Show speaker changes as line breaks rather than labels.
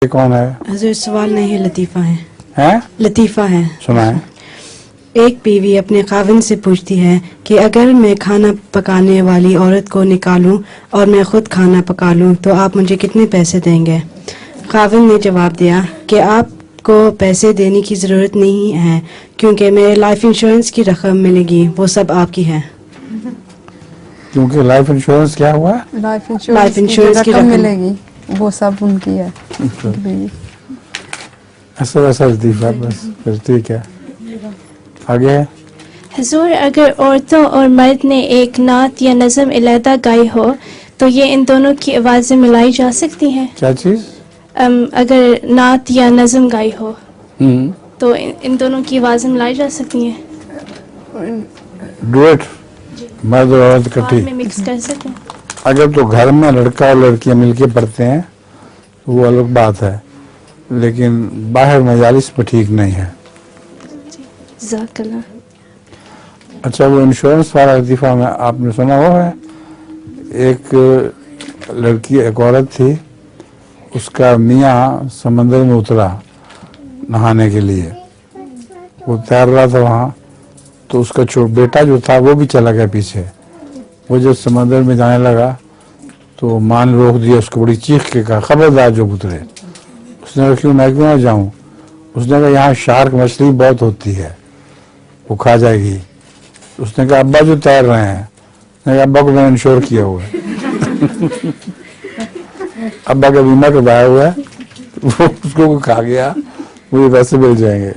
ये कौन है?
हजूर सवाल नहीं है, लतीफ़ा है।
हैं?
लतीफ़ा है।
सुना है।
एक बीवी अपने खाविंद से पूछती है कि अगर मैं खाना पकाने वाली औरत को निकालूं और मैं खुद खाना पका लूं तो आप मुझे कितने पैसे देंगे? खाविंद ने जवाब दिया कि आपको पैसे देने की ज़रूरत नहीं है क्योंकि मेरे लाइफ इंश्योरेंस की रकम मिलेगी, वो सब आपकी है।
क्योंकि लाइफ इंश्योरेंस क्या हुआ?
लाइफ इंश्योरेंस की रकम मिलेगी, वो सब उनकी है।
ऐसा वैसा लतीफ़ा, बस फिर ठीक है। आगे
हुजूर, अगर औरतों और मर्द ने एक नात या नज़म अलहदा गाई हो तो ये इन दोनों की आवाज़ें मिलाई जा सकती हैं?
क्या चीज़?
अगर नात या नज़म गाई हो तो इन दोनों की आवाज़ें मिलाई जा सकती हैं?
डुएट, मर्द और औरत इकट्ठी
में मिक्स कर सकें?
अगर तो घर में लड़का और लड़कियां मिलके पढ़ते हैं तो वो अलग बात है, लेकिन बाहर मजालिस में ठीक नहीं है।
जज़ाकल्लाह।
अच्छा, वो इंश्योरेंस वाला लतीफ़ा में आपने सुना हुआ है? एक लड़की, एक औरत थी, उसका मियाँ समंदर में उतरा नहाने के लिए, वो तैर रहा था वहाँ, तो उसका बेटा जो था वो भी चला गया पीछे। वो जब समंदर में जाने लगा तो माँ ने रोक दिया उसको, बड़ी चीख के कहा खबरदार जो उतरे। उसने कहा क्यों, मैं क्यों ना जाऊँ? उसने कहा यहाँ शार्क मछली बहुत होती है, वो खा जाएगी। उसने कहा अब्बा जो तैर रहे हैं। उसने कहा अब्बा को मैंने इंश्योर किया हुआ है। अब्बा का बीमा करवाया हुआ है, वो उसको खा गया, मुझे पैसे मिल जाएंगे।